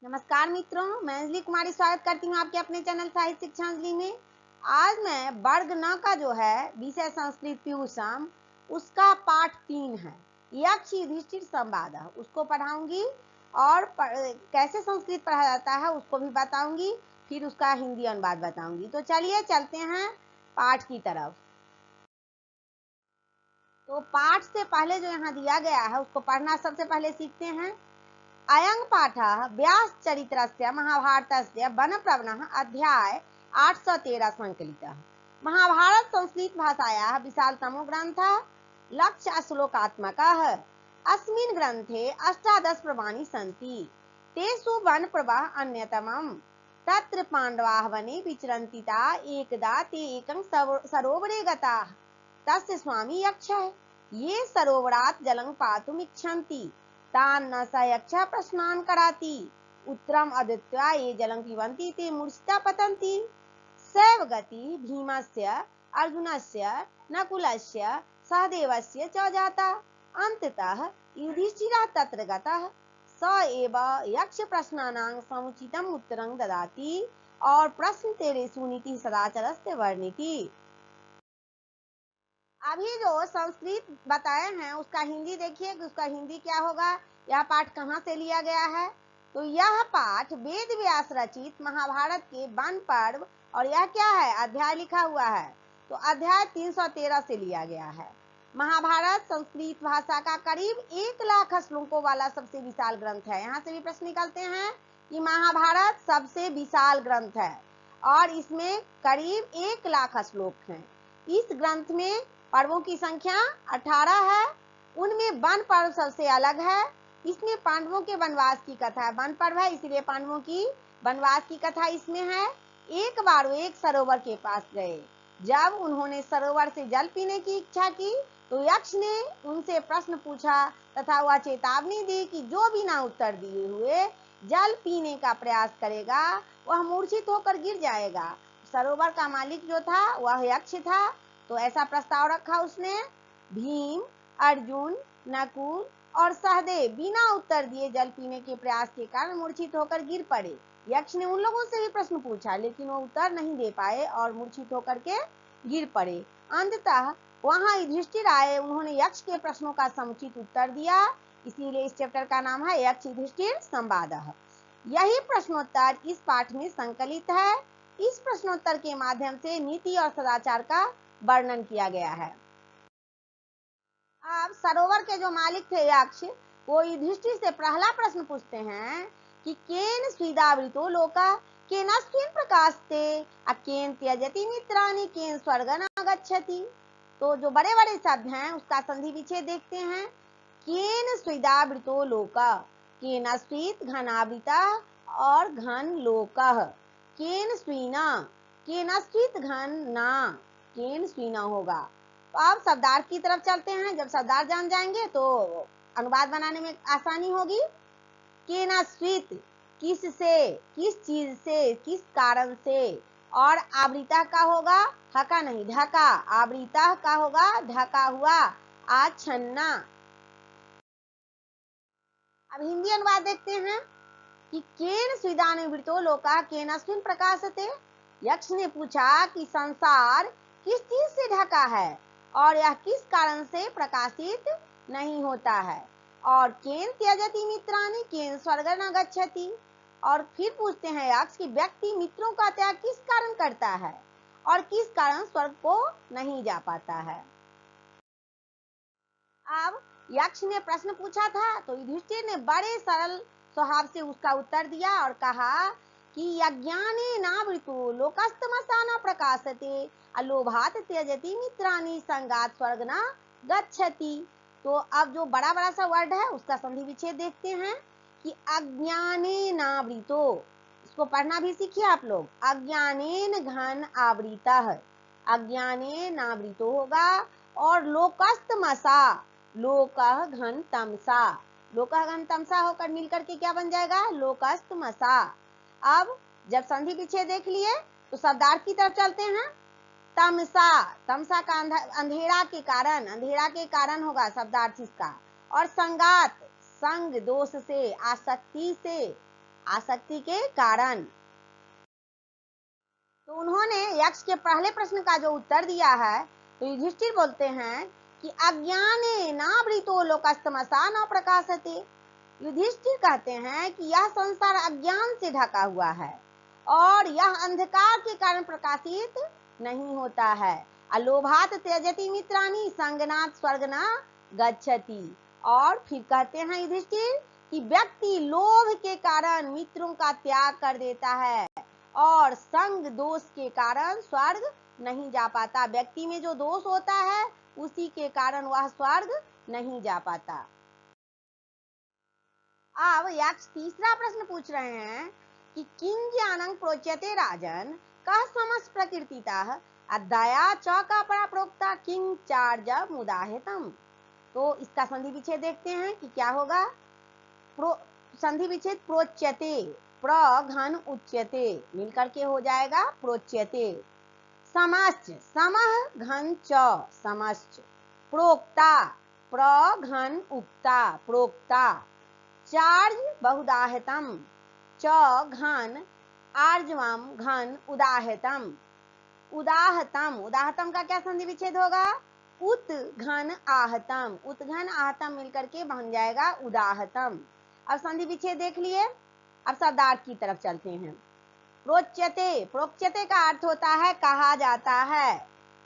नमस्कार मित्रों, मैं अंजलि कुमारी स्वागत करती हूँ आपके अपने चैनल साहित्य शिक्षा अंजलि में। आज मैं वर्ग 9 का जो है विषय संस्कृत पीयूषम, उसका पाठ 3 है यक्ष युधिष्ठिर संवाद, उसको पढ़ाऊंगी और कैसे संस्कृत पढ़ा जाता है उसको भी बताऊंगी, फिर उसका हिंदी अनुवाद बताऊंगी। तो चलिए चलते हैं पाठ की तरफ। तो पाठ से पहले जो यहाँ दिया गया है उसको पढ़ना सबसे पहले सीखते हैं। अयं पाठः व्यासचरित्रस्य महाभारतस्य वनपर्वणः अध्याय 813 संकलितः। महाभारत संस्कृत भाषायाः विशालतमो ग्रन्थः, लक्ष्य श्लोकात्मकः। अस्मिन् ग्रन्थे 18 पर्वाणि सन्ति, तेषु वनपर्वः अन्यतमम्। तत्र पाण्डवाः वने विचरन्ति ता एकदा ते एकं सरोवरे गताः। तस्य स्वामी यक्षः। ये सरोवरात् जलं पातुम् इच्छन्ति, तान्न स यक्षः प्रश्नान् कराति। उत्तरम् अदृत्वा ये जलं पिबन्ति ते मूर्छिता पतन्ति। सैव गतिः भीमस्य, अर्जुनस्य, नकुलस्य, सहदेवस्य च जाता। अन्ततः युधिष्ठिरः तत्र गतः। स एव यक्ष प्रश्नानां समुचितम् उत्तरं ददाति और प्रश्न तेरे सुनीति सदाचरस्य वर्णिति। अभी जो संस्कृत बताए हैं उसका हिंदी देखिए कि उसका हिंदी क्या होगा, यह पाठ कहाँ से लिया गया है। तो यह पाठ वेद व्यास रचित महाभारत के वन पर्व, और यह क्या है, अध्याय लिखा हुआ है, तो अध्याय 313 से लिया गया है। महाभारत संस्कृत भाषा का करीब 1 लाख श्लोकों वाला सबसे विशाल ग्रंथ है। यहाँ से भी प्रश्न निकलते हैं कि महाभारत सबसे विशाल ग्रंथ है और इसमें करीब 1 लाख श्लोक हैं। इस ग्रंथ में पर्वों की संख्या 18 है, उनमें वन पर्व सबसे अलग है। इसमें पांडवों के वनवास की कथा है, वन पर्व है इसलिए पांडवों की वनवास की कथा इसमें है। एक बार वो एक सरोवर के पास गए, जब उन्होंने सरोवर से जल पीने की इच्छा की तो यक्ष ने उनसे प्रश्न पूछा तथा वह चेतावनी दी कि जो बिना उत्तर दिए हुए जल पीने का प्रयास करेगा वह मूर्छित होकर गिर जाएगा। सरोवर का मालिक जो था वह यक्ष था, तो ऐसा प्रस्ताव रखा उसने। भीम, अर्जुन, नकुल और सहदेव बिना उत्तर दिए जल पीने के प्रयास के कारण मूर्छित होकर गिर पड़े। यक्ष ने उन लोगों से भी प्रश्न पूछा लेकिन वो उत्तर नहीं दे पाए और मूर्छित होकर के गिर पड़े। अंततः वहां युधिष्ठिर आए, उन्होंने यक्ष के प्रश्नों का समुचित उत्तर दिया, इसीलिए इस चैप्टर का नाम है यक्ष युधिष्ठिर संवादः। यही प्रश्नोत्तर इस पाठ में संकलित है। इस प्रश्नोत्तर के माध्यम से नीति और सदाचार का वर्णन किया गया है। अब सरोवर के जो मालिक थे यक्ष, वो युधिष्ठिर से पहला प्रश्न पूछते हैं कि केन स्वीदावृतो लोका, केनस्मिन् प्रकाशते, केन त्यजति मित्राणि, केन स्वर्गं गच्छति। तो जो बड़े बड़े शब्द हैं उसका संधि विच्छेद देखते हैं। केन स्वीदावृतो लोका, केन स्वीत घनावृता और घन लोकः, केन स्वीना, केन स्वीत घन ना, केन स्वीना होगा। तो अब शब्दार्थ की तरफ चलते हैं। जब शब्दार्थ जान जाएंगे तो अनुवाद बनाने में आसानी होगी। केनास्वित, किस से, किस चीज से, किस कारण से, और आवृता का होगा ढका नहीं, ढका, आवृता का होगा ढका हुआ, आच्छन्ना। अब हिंदी अनुवाद देखते हैं कि केन स्विदानुवृतो लोका केनस्मिन् प्रकाशते। यक्ष ने पूछा कि संसार किस चीज से ढका है और यह किस कारण से प्रकाशित नहीं होता है। और केन त्यजति मित्राणि, केन स्वर्गं न गच्छति। और फिर पूछते हैं यक्ष कि व्यक्ति मित्रों का त्याग किस कारण करता है और किस कारण स्वर्ग को नहीं जा पाता है। अब यक्ष ने प्रश्न पूछा था तो युधिष्ठिर ने बड़े सरल स्वभाव से उसका उत्तर दिया और कहा कि यज्ञानेनावृतो लोकस्तमसा न प्रकाशते, अलोभात त्यजति मित्राणि, संगात स्वर्ग न गच्छति। तो अब जो बड़ा बड़ा सा वर्ड है उसका संधि विच्छेद देखते हैं कि अज्ञानेनावृतो, इसको पढ़ना भी सीखिए आप लोग। अज्ञानेन घन आवृतः, अज्ञानेनावृतो होगा, और लोकस्तमसा, लोकः घन तमसा, लोकः घन तमसा होकर मिलकर के क्या बन जाएगा, लोकस्तमसा। अब जब संधि पीछे देख लिए तो शब्दार्थ की तरफ चलते हैं। तमसा, तमसा का अंधेरा के कारण, अंधेरा के कारण होगा शब्दार्थ इसका। और संगात, संग दोष से, आसक्ति से, आसक्ति के कारण। तो उन्होंने यक्ष के पहले प्रश्न का जो उत्तर दिया है, तो युधिष्ठिर बोलते हैं कि अज्ञाने नावृतो लोकस्तमसा न प्रकाशते। युधिष्ठिर कहते हैं कि यह संसार अज्ञान से ढका हुआ है और यह अंधकार के कारण प्रकाशित नहीं होता है। अलोभात त्यजति मित्राणि संगनात् स्वर्ग न गच्छति। और फिर कहते हैं युधिष्ठिर कि व्यक्ति लोभ के कारण मित्रों का त्याग कर देता है और संग दोष के कारण स्वर्ग नहीं जा पाता। व्यक्ति में जो दोष होता है उसी के कारण वह स्वर्ग नहीं जा पाता। अब यक्ष तीसरा प्रश्न पूछ रहे हैं कि किं ज्ञानं प्रोच्यते राजन कः समस्त प्रकृतितः अदया च का परा प्रोक्ता किं चार्ज मुदाहितम। तो इसका संधि विच्छेद देखते हैं कि क्या होगा। संधि विच्छेद प्रोच्यते, प्र घन उच्यते मिलकर के हो जाएगा प्रोच्यते। समश्च, समः घन च समश्च। प्रोक्ता, प्र घन उक्ता प्रोक्ता। चार्ज बहुदाहितम, च घन आर्जवम घन उदाहितम। उदाहतम, उदाहतम का क्या संधि विच्छेद होगा। उत घन आहतम, उत घन आहतम मिलकर के बन जाएगा उदाहतम। अब संधि विच्छेद देख लिए। अब शब्दार्थ की तरफ चलते हैं। प्रोच्यते, प्रोच्यते का अर्थ होता है कहा जाता है।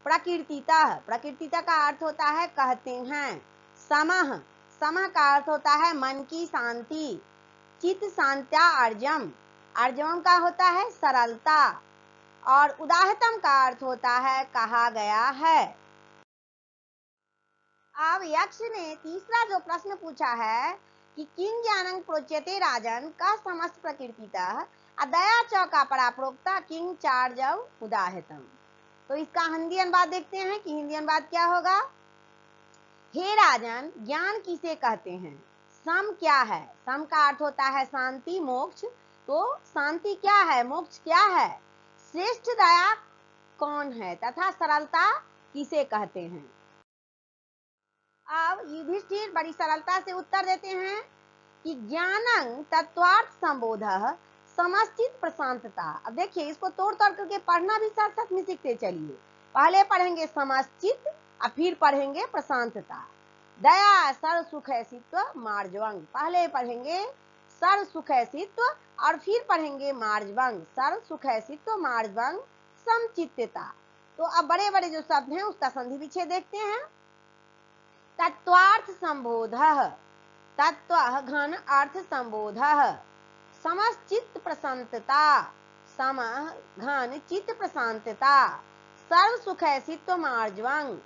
प्रकीर्तितः, प्रकीर्तितः का अर्थ होता है कहते हैं। समः, समः का अर्थ होता है मन की शांति। चित शांत्या अर्जम, अर्जम का होता है सरलता। और उदाहतम का अर्थ होता है कहा गया है। अब यक्ष ने तीसरा जो प्रश्न पूछा है कि किं ज्ञानं प्रोच्यते राजन का समस्त प्रकृतितः अदया च का परा प्रोक्ता किं चार्जव उदाहतम। तो इसका हिंदी अनुवाद देखते हैं कि हिंदी अनुवाद क्या होगा। हे राजन, ज्ञान किसे कहते हैं, सम क्या है। सम का अर्थ होता है शांति मोक्ष। तो शांति क्या है, मोक्ष क्या है, श्रेष्ठ दया कौन है तथा सरलता किसे कहते हैं। अब युधिष्ठिर बड़ी सरलता से उत्तर देते हैं कि ज्ञानं तत्वार्थ संबोधः समस्चित प्रशांतता। अब देखिए इसको तोड़ तोड़ करके पढ़ना भी साथ साथ में सीखते चलिए। पहले पढ़ेंगे समस्चित और फिर पढ़ेंगे प्रशांतता। दया सर्व सुख ऐसित्व मार्जवंग, पहले पढ़ेंगे सर्व सुख ऐसित्व और फिर पढ़ेंगे मार्जवंग, सर्व सुख ऐसित्व मार्जवंग समचित्तता। तो अब बड़े बड़े जो शब्द हैं उसका संधि विच्छेद देखते हैं। तत्वार्थ संबोधः, तत्व घन अर्थ संबोधः। समश्चित्त प्रशांतता, सम घन चित्त प्रशांतता। सर्व सुख ऐसित्व आर्जवंग,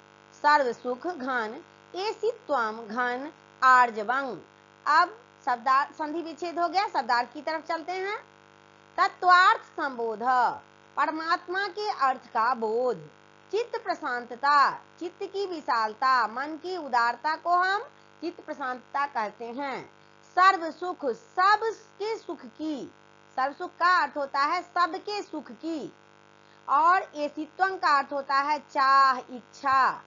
सर्व सुख घन ऐसित्वम घन आर्जवंग। अब शब्दार्थ संधि विच्छेद हो गया, शब्दार्थ की तरफ चलते हैं। तत्वार्थ संबोध, परमात्मा के अर्थ का बोध। चित्त प्रशांतता, चित्त की विशालता, मन की उदारता को हम चित्त प्रशांतता कहते हैं। सर्व सुख, सबके सुख की, सर्व सुख का अर्थ होता है सबके सुख की। और एसित्वं का अर्थ होता है चाह इच्छा।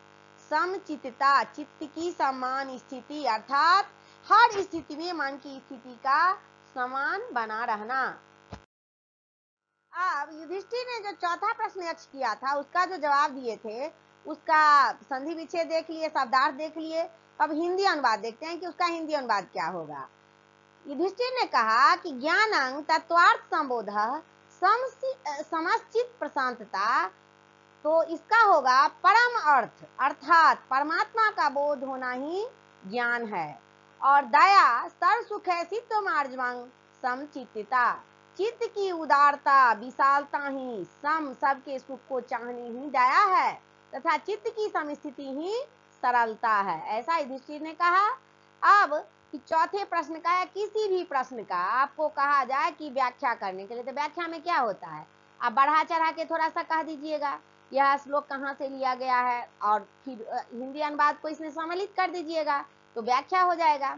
समचित्तता, चित्त की समान स्थिति अर्थात हर स्थिति में मन की स्थिति का समान बना रहना। अब युधिष्ठिर ने जो चौथा प्रश्न यक्ष किया था उसका जो जवाब दिए थे उसका संधि विच्छेद देख लिए, शब्दार्थ देख लिए। अब हिंदी अनुवाद देखते हैं कि उसका हिंदी अनुवाद क्या होगा। युधिष्ठिर ने कहा कि ज्ञानं तत्वार्थ संबोधः समश्चित प्रशांतता। तो इसका होगा परम अर्थ अर्थात परमात्मा का बोध होना ही ज्ञान है। और दया सर्व सुख ऐसित्व मार्जवंग समचित्तता, चित्त की उदारता विशालता ही सम सबके सुख को चाहनी ही दया है तथा चित्त की समस्थिति ही सरलता है, ऐसा युधिष्ठिर ने कहा। अब कि चौथे प्रश्न का या किसी भी प्रश्न का आपको कहा जाए कि व्याख्या करने के लिए, तो व्याख्या में क्या होता है, आप बढ़ा चढ़ा के थोड़ा सा कह दीजिएगा यह श्लोक कहाँ से लिया गया है और फिर हिंदी अनुवाद को इसमें सम्मिलित कर दीजिएगा तो व्याख्या हो जाएगा।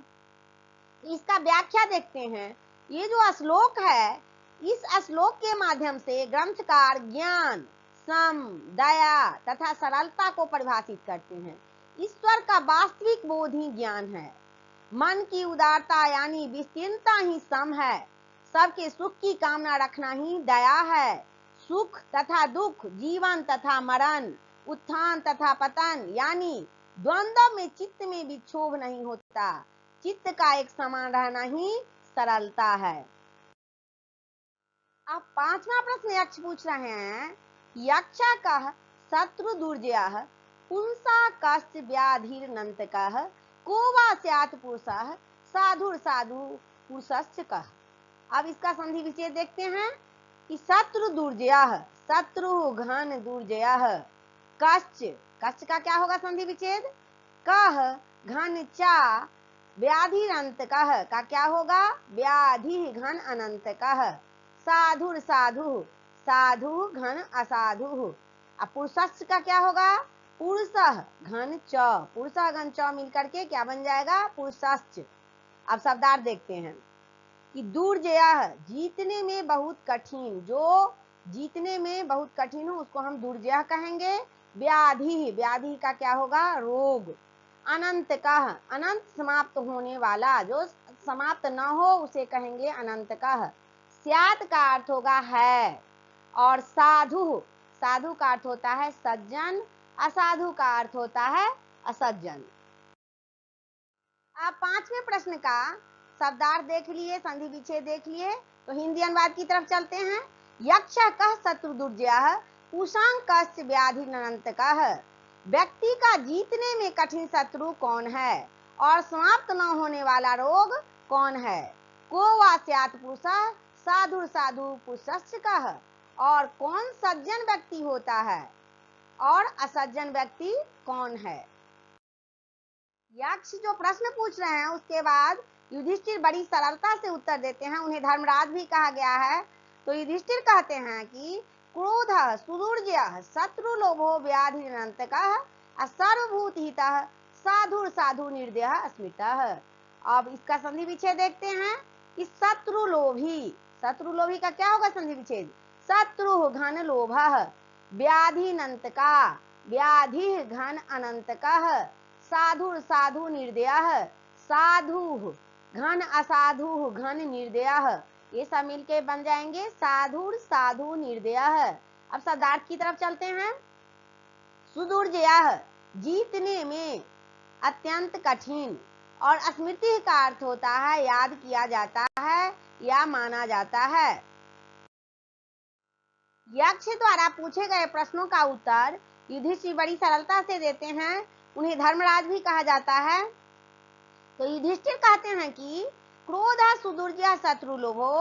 इसका व्याख्या देखते हैं। ये जो श्लोक है इस श्लोक के माध्यम से ग्रंथकार ज्ञान, सम, दया तथा सरलता को परिभाषित करते हैं। ईश्वर का वास्तविक बोध ही ज्ञान है। मन की उदारता यानी विस्तीर्णता ही सम है। सबके सुख की कामना रखना ही दया है। सुख तथा दुख, जीवन तथा मरण, उत्थान तथा पतन, यानी द्वंद्व में चित्त में विक्षोभ नहीं होता। चित्त का एक समान रहना ही सरलता है। अब पांचवा प्रश्न यक्ष पूछ रहे हैं, यक्षा कह शत्रु दुर्जय पुंसा कश्च व्याधिर्नंतकः को वा स्यात् पुरुषः साधुर साधु पुरुषश्च कः। अब इसका संधि विच्छेद देखते हैं कि शत्रु दुर्जय, शत्रु घन दुर्जय, कश्च, कश्च का क्या होगा संधि विच्छेद, कह घन चा, व्याधिरंतकः का क्या होगा, व्याधि घन अनंतकः, साधुर साधु, साधु घन असाधु। अब पुरुषश्च का क्या होगा, पुरुषः घन च, पुरुषः घन च मिलकर के क्या बन जाएगा, पुरुषश्च। अब शब्दार्थ देखते हैं कि दुर्जय जीतने में बहुत कठिन, जो जीतने में बहुत कठिन हो उसको हम दुर्जय कहेंगे। व्याधि, व्याधि का क्या होगा, रोग। अनंत का, अनंत समाप्त होने वाला, जो समाप्त न हो उसे कहेंगे अनंत का। स्यात् का अर्थ होगा है, और साधु, साधु का अर्थ होता है सज्जन, असाधु का अर्थ होता है असज्जन। आप पांचवें प्रश्न का शब्दार्थ देख लिए, संधि विच्छेद देख लिए, तो हिंदी अनुवाद की तरफ चलते हैं। यक्ष कह शत्रु दुर्जय कुशांग कश्च व्याधिरनंतकः। व्यक्ति का जीतने में कठिन शत्रु कौन है और समाप्त न होने वाला रोग कौन है। को वा स्यात् पुरुषः साधुर साधु पुरुषश्च कः। और कौन सज्जन व्यक्ति होता है और असज्जन व्यक्ति कौन है। यक्ष जो प्रश्न पूछ रहे हैं उसके बाद युधिष्ठिर बड़ी सरलता से उत्तर देते हैं। उन्हें धर्मराज भी कहा गया है। तो युधिष्ठिर कहते हैं कि क्रोध सुदुर्जय शत्रु लोभो व्याधिरनंतकः सर्वभूतहितः साधुर साधु निर्दयः स्मृतः। अब इसका संधि विच्छेद देखते हैं कि शत्रु लोभी, शत्रु लोभी का क्या होगा संधि विच्छेद, शत्रु घन लोभः, व्याधिनंतका, व्याधि घन अनंतकः, साधुर साधु निर्दयः, साधु घन असाधु घन निर्दयः। ये सब मिलके बन जाएंगे साधुर साधु निर्दयः। अब शब्दार्थ की तरफ चलते हैं। सुदुर्जयः जीतने में अत्यंत कठिन, और स्मृति का अर्थ होता है याद किया जाता है या माना जाता है। यक्ष द्वारा पूछे गए प्रश्नों का उत्तर युधिष्ठिर बड़ी सरलता से देते हैं। उन्हें धर्मराज भी कहा जाता है। तो युधिष्ठिर कहते हैं कि क्रोध सुदुर्जय शत्रु लोभो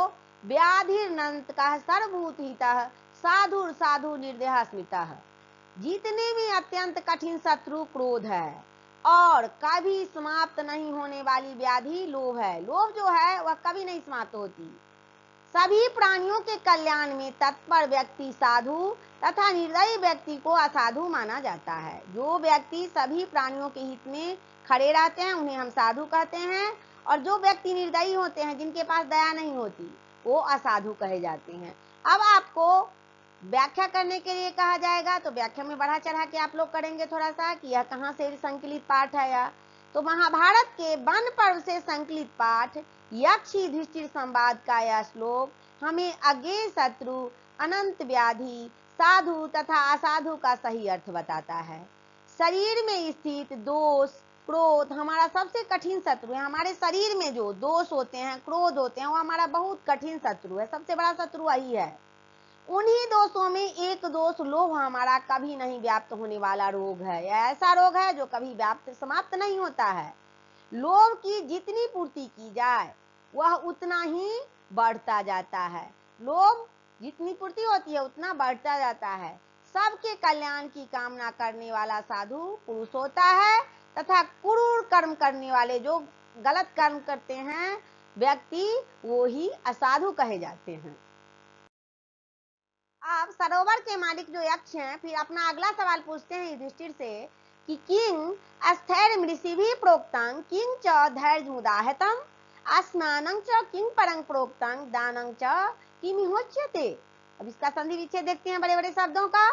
व्याधिर्नंतकः सर्वभूतहितः साधुर साधु निर्दयः स्मृतः। जीतने में अत्यंत कठिन शत्रु क्रोध है और कभी समाप्त नहीं होने वाली व्याधि लोभ है। लोभ जो है वह कभी नहीं समाप्त होती। सभी प्राणियों के कल्याण में तत्पर व्यक्ति साधु तथा निर्दयी व्यक्ति को असाधु माना जाता है। जो व्यक्ति सभी प्राणियों के हित में खड़े रहते हैं उन्हें हम साधु कहते हैं, और जो व्यक्ति निर्दयी होते हैं जिनके पास दया नहीं होती वो असाधु कहे जाते हैं। अब आपको व्याख्या करने के लिए कहा जाएगा, तो व्याख्या में बढ़ा चढ़ा के आप लोग करेंगे थोड़ा सा कि यह कहाँ से संकलित पाठ है। या तो महाभारत के वन पर्व से संकलित पाठ यक्ष युधिष्ठिर संवाद का यह श्लोक हमें अज्ञेय शत्रु, अनंत व्याधि, साधु तथा असाधु का सही अर्थ बताता है। शरीर में स्थित दोष, क्रोध हमारा सबसे कठिन शत्रु है। हमारे शरीर में जो दोष होते हैं, क्रोध होते हैं, वो हमारा बहुत कठिन शत्रु है। सबसे बड़ा शत्रु वही है। उन्हीं दोषों में एक दोष लोभ हमारा कभी नहीं व्याप्त होने वाला रोग है। यह ऐसा रोग है जो कभी व्याप्त समाप्त नहीं होता है। लोभ की जितनी पूर्ति की जाए वह उतना ही बढ़ता जाता है। लोभ जितनी पूर्ति होती है उतना बढ़ता जाता है। सबके कल्याण की कामना करने वाला साधु पुरुष होता है, तथा क्रूर कर्म करने वाले जो गलत कर्म करते हैं व्यक्ति वो ही असाधु कहे जाते हैं। अब सरोवर के मालिक जो यक्ष हैं फिर अपना अगला सवाल पूछते हैं युधिष्ठिर से कि किंग स्थैर्य ऋषिभिः प्रोक्तं किंग च धैर्य मुदाहतम स्नानं च किंग परं प्रोक्तं दानं च किमिहोच्यते। अब इसका संधि विच्छेद देखते हैं बड़े बड़े शब्दों का।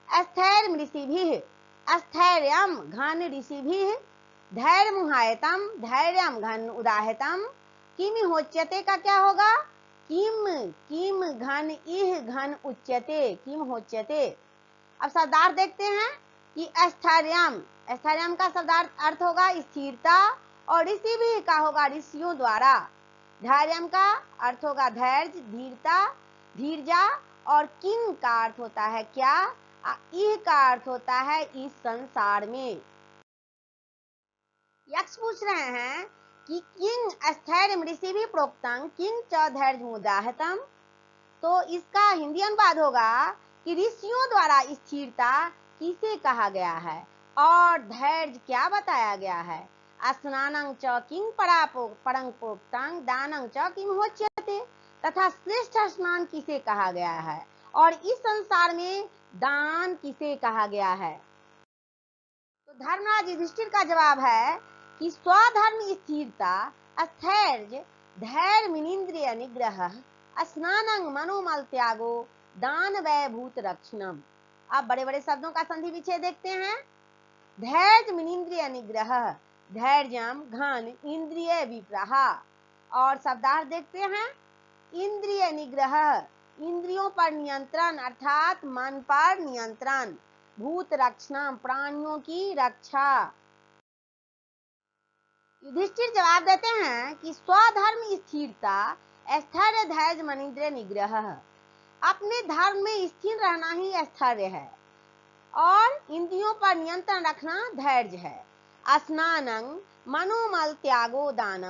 स्थैर्य ऋषिभिः, स्थैर्यम घन ऋषिभिः, धैर्य मुहायतम धैर्यम घन उदाहतम, किमिहोच्यते का क्या होगा, किम किम घन इह घन उच्यते, किम होच्यते। अब शब्दार्थ देखते हैं कि स्थैर्यम, स्थैर्यम का शब्दार्थ अर्थ होगा स्थिरता, और ऋषि भी का होगा ऋषियों द्वारा। धैर्यम का अर्थ होगा धैर्य, धीरता, धीरजा, और किंग का अर्थ होता है क्या, इह का अर्थ होता है इस संसार में। यक्ष पूछ रहे हैं कि किंग स्थैर्यम ऋषि भी प्रोक्तम किंग च धैर्य मुदाहतम, तो इसका हिंदी अनुवाद होगा कि ऋषियों द्वारा स्थिरता किसे कहा गया है और धैर्य क्या बताया गया है। स्नानं च किं परं प्रोक्तं दानं च किं होच्यते, तथा श्रेष्ठ स्नान किसे कहा गया है और इस संसार में दान किसे कहा गया है। तो धर्मराज युधिष्ठिर का जवाब है कि स्वधर्म स्थिरता, स्थैर्य, धैर्य मिनिंद्रिय निग्रह, स्नानं मनोमल त्यागो, दान वै भूत रक्षणम। अब बड़े बड़े शब्दों का संधि विच्छेद देखते हैं। धैर्य मिनिंद्रिय निग्रह, धैर्यम घन इंद्रिय विप्रह, और शब्दार्थ देखते हैं इंद्रिय निग्रह, इंद्रियों पर नियंत्रण अर्थात मन पर नियंत्रण, भूत रक्षणम प्राणियों की रक्षा। युधिष्ठिर जवाब देते हैं कि स्वधर्म स्थिरता, स्थैर्य, धैर्य, मनिंद्रिय निग्रह, अपने धर्म में स्थिर रहना ही स्थैर्य है और इंद्रियों पर नियंत्रण रखना धैर्य है। स्नानं मनोमल त्यागो दान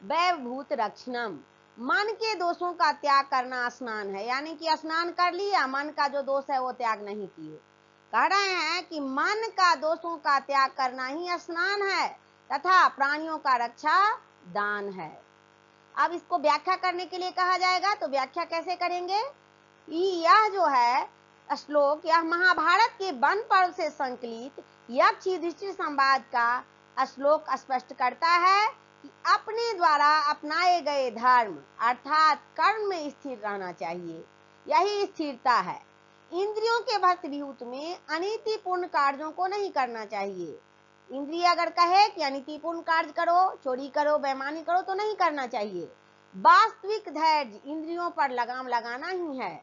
वैभूत रक्षणम, मन के दोषों का त्याग करना स्नान है, यानी कि स्नान कर लिया, मन का जो दोष है वो त्याग नहीं किए। कह रहे हैं कि मन का दोषों का त्याग करना ही स्नान है तथा प्राणियों का रक्षा दान है। अब इसको व्याख्या करने के लिए कहा जाएगा, तो व्याख्या कैसे करेंगे। यह जो है श्लोक यह महाभारत के वन पर्व से संकलित यक्ष युधिष्ठिर संवाद का श्लोक स्पष्ट करता है कि अपने द्वारा अपनाए गए धर्म अर्थात कर्म में स्थिर रहना चाहिए, यही स्थिरता है। इंद्रियों के भस्मीभूत में अनीतिपूर्ण कार्यों को नहीं करना चाहिए। इंद्रिय अगर कहे कि अनीतिपूर्ण कार्य करो, चोरी करो, बेईमानी करो, तो नहीं करना चाहिए। वास्तविक धैर्य इंद्रियों पर लगाम लगाना ही है।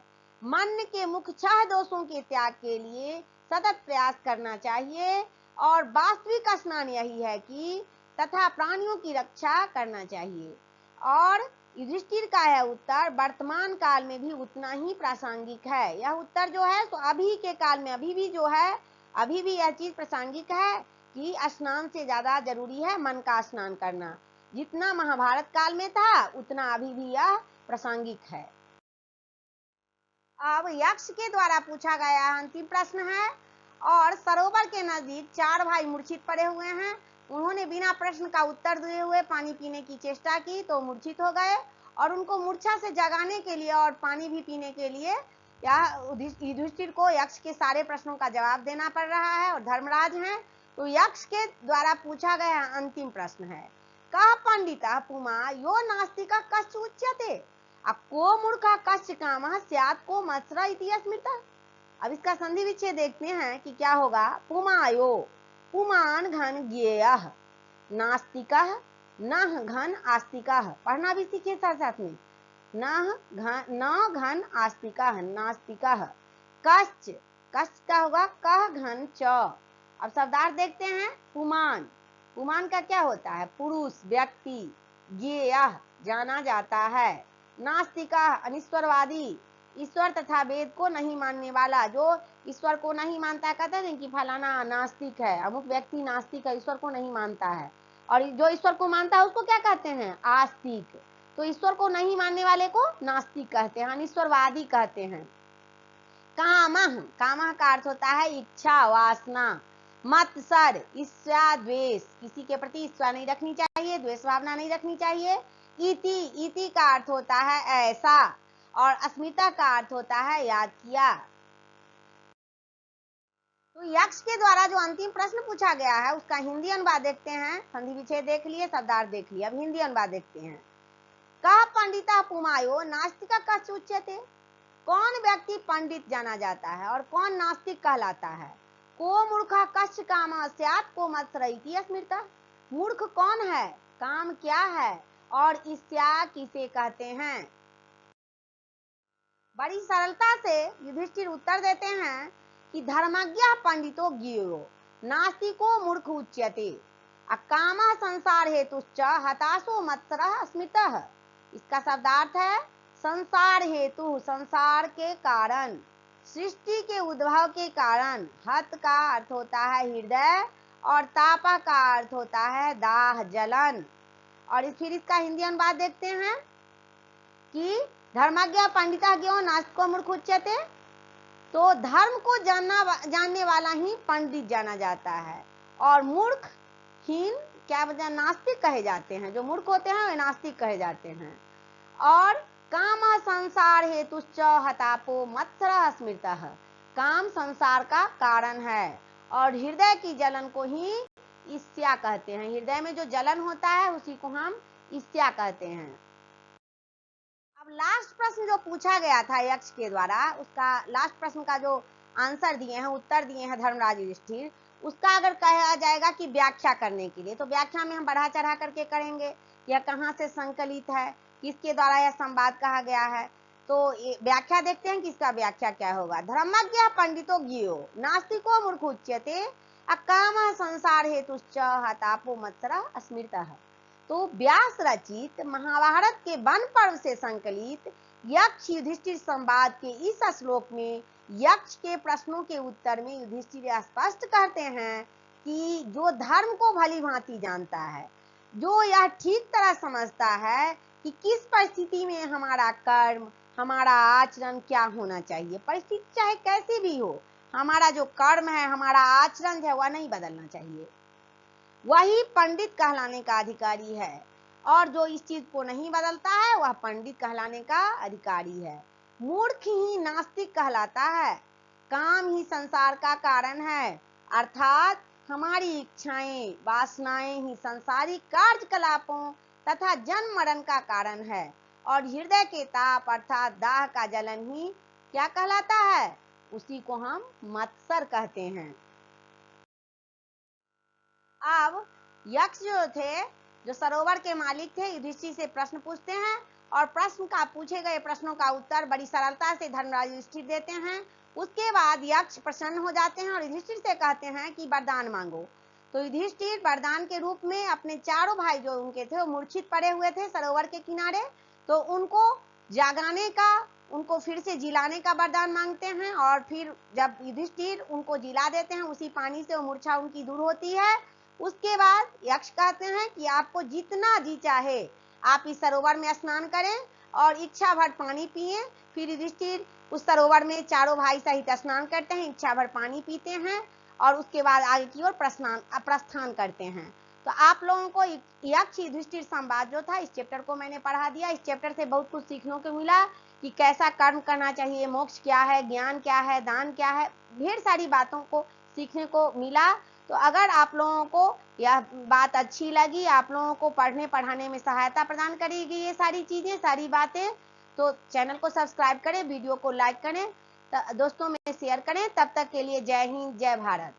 मन के मुख्य 6 दोषों के त्याग के लिए सतत प्रयास करना चाहिए और वास्तविक स्नान यही है कि तथा प्राणियों की रक्षा करना चाहिए। और युधिष्ठिर का यह उत्तर वर्तमान काल में भी उतना ही प्रासंगिक है। यह उत्तर जो है तो अभी के काल में अभी भी जो है, अभी भी यह चीज प्रासंगिक है कि स्नान से ज्यादा जरूरी है मन का स्नान करना। जितना महाभारत काल में था उतना अभी भी यह प्रासंगिक है। अब यक्ष के द्वारा पूछा गया अंतिम प्रश्न है। और सरोवर के नजदीक 4 भाई मूर्छित पड़े हुए हैं। उन्होंने बिना प्रश्न का उत्तर दिए हुए पानी पीने की चेष्टा की तो मूर्छित हो गए और उनको मूर्छा से जगाने के लिए और पानी भी पीने के लिए युधिष्ठिर को यक्ष के सारे प्रश्नों का जवाब देना पड़ रहा है और धर्मराज हैं। तो यक्ष के द्वारा पूछा गया अंतिम प्रश्न है, कह पंडिता पुमा यो नास्तिका कश्च उच्यते को मूर्खा कश्च कामः स्यात् को मत्सरा इति स्मृतः। अब इसका संधि विच्छेद देखते हैं कि क्या होगा। पुमायो, पुमान घन ज्ञेयः, नास्तिकः नः घन आस्तिकः, पढ़ना भी सीखे साथ साथ में, न घन आस्तिकः नास्तिकः, कश्च, कश्च का होगा कह घन च। अब शब्दार्थ देखते हैं। पुमान, पुमान का क्या होता है, पुरुष व्यक्ति, ज्ञेयः जाना जाता है, नास्तिका अनिश्वरवादी, ईश्वर तथा वेद को नहीं मानने वाला, जो ईश्वर को नहीं मानता कहते हैं कि फलाना नास्तिक है, अमुक व्यक्ति नास्तिक है, ईश्वर को नहीं मानता है। और जो ईश्वर को मानता है उसको क्या कहते हैं, आस्तिक। तो ईश्वर को नहीं मानने वाले को नास्तिक कहते हैं, अनिश्वरवादी कहते हैं। कामः, कामः का अर्थ होता है इच्छा, वासना। मत्सर, ईर्ष्या, द्वेष, किसी के प्रति ईर्ष्या नहीं रखनी चाहिए, द्वेष भावना नहीं रखनी चाहिए। इति, इति का अर्थ होता है ऐसा, और अस्मिता का अर्थ होता है याद किया। तो यक्ष के द्वारा जो अंतिम प्रश्न पूछा गया है उसका हिंदी अनुवाद देखते हैं। संधि विच्छेद देख लिए, शब्दार्थ देख लिए, अब हिंदी अनुवाद देखते हैं। कह पंडिता पुमायो नास्तिका कश्च उच्यते, कौन व्यक्ति पंडित जाना जाता है और कौन नास्तिक कहलाता है। को मूर्खा कश्च कामः स्यात् को मत्सरा इति स्मृतः, मूर्ख कौन है, काम क्या है और ईर्ष्या किसे कहते हैं। बड़ी सरलता से युधिष्ठिर उत्तर देते हैं कि धर्मज्ञ पंडितो ज्ञेयो नास्तिको मूर्ख उच्यते अकामा संसार हेतुश्च हताशो मत्सरः स्मृतः। इसका शब्दार्थ है संसार हेतु, संसार के कारण, सृष्टि के उद्भव के कारण। हत का अर्थ होता है हृदय और तापा का अर्थ होता है दाह, जलन। और फिर इसका हिंदी अनुवाद देखते हैं कि धर्मज्ञ पंडिता क्यों नास्तिको मूर्ख उच्यते। तो धर्म को जानने वाला ही पंडित जाना जाता है और मूर्ख हीन क्या वजह नास्तिक कहे जाते हैं। जो मूर्ख होते हैं वे नास्तिक कहे जाते हैं। और काम संसार हेतुश्च हतापो मत्सरः स्मृतः। काम संसार का कारण है और हृदय की जलन को ही ईर्ष्या कहते हैं। हृदय में जो जलन होता है उसी को हम ईर्ष्या कहते हैं। अब लास्ट प्रश्न जो पूछा गया था यक्ष के द्वारा, उसका लास्ट प्रश्न का जो आंसर दिए हैं, उत्तर दिए हैं धर्मराज युधिष्ठिर, उसका अगर कहा जाएगा कि व्याख्या करने के लिए, तो व्याख्या में हम बढ़ा चढ़ा करके करेंगे। यह कहाँ से संकलित है, किसके द्वारा यह संवाद कहा गया है। तो व्याख्या देखते हैं कि इसका व्याख्या क्या होगा। धर्मज्ञ पंडितो ज्ञेयो नास्तिको मूर्ख उच्यते अकामः संसार हेतुश्च हतापो मत्सरः स्मृतः। तो व्यास रचित महाभारत के वन पर्व से संकलित यक्ष युधिष्ठिर संवाद के इस श्लोक में यक्ष के प्रश्नों के उत्तर में युधिष्ठिर स्पष्ट करते हैं कि जो धर्म को भली भांति जानता है, जो यह ठीक तरह समझता है कि किस परिस्थिति में हमारा कर्म, हमारा आचरण क्या होना चाहिए, परिस्थिति चाहे कैसी भी हो, हमारा जो कर्म है, हमारा आचरण है, वह नहीं बदलना चाहिए, वही पंडित कहलाने का अधिकारी है। और जो इस चीज को नहीं बदलता है वह पंडित कहलाने का अधिकारी है। मूर्ख ही नास्तिक कहलाता है। काम ही संसार का कारण है, अर्थात हमारी इच्छाएं, वासनाएं ही संसारिक कार्यकलापों तथा जन्म मरण का कारण है। और हृदय के ताप अर्थात दाह का जलन ही क्या कहलाता है, उसी को हम मत्सर कहते हैं। अब यक्ष जो थे, जो सरोवर के मालिक थे, युधिष्ठिर से प्रश्न पूछते हैं और प्रश्न का पूछे गए प्रश्नों का उत्तर बड़ी सरलता से धर्मराज युधिष्ठिर देते हैं। उसके बाद यक्ष प्रसन्न हो जाते हैं और युधिष्ठिर से कहते हैं कि वरदान मांगो। तो युधिष्ठिर वरदान के रूप में अपने चारों भाई जो उनके थे वो मूर्छित पड़े हुए थे सरोवर के किनारे, तो उनको जागाने का, उनको फिर से जिलाने का वरदान मांगते हैं। और फिर जब युधिष्ठिर उनको जिला देते हैं, उसी पानी से वो मूर्छा उनकी दूर होती है। उसके बाद यक्ष कहते हैं कि आपको जितना जी चाहे आप इस सरोवर में स्नान करें और इच्छा भर पानी पिए। फिर युधिष्ठिर उस सरोवर में चारों भाई सहित स्नान करते हैं, इच्छा भर पानी पीते हैं और उसके बाद आगे की ओर प्रस्थान करते हैं। तो आप लोगों को यक्ष युधिष्ठिर संवाद जो था, इस चैप्टर को मैंने पढ़ा दिया। इस चैप्टर से बहुत कुछ सीखने को मिला कि कैसा कर्म करना चाहिए, मोक्ष क्या है, ज्ञान क्या है, दान क्या है, ढेर सारी बातों को सीखने को मिला। तो अगर आप लोगों को यह बात अच्छी लगी, आप लोगों को पढ़ने पढ़ाने में सहायता प्रदान करेगी ये सारी चीजें, सारी बातें, तो चैनल को सब्सक्राइब करें, वीडियो को लाइक करें, दोस्तों में शेयर करें। तब तक के लिए जय हिंद, जय भारत।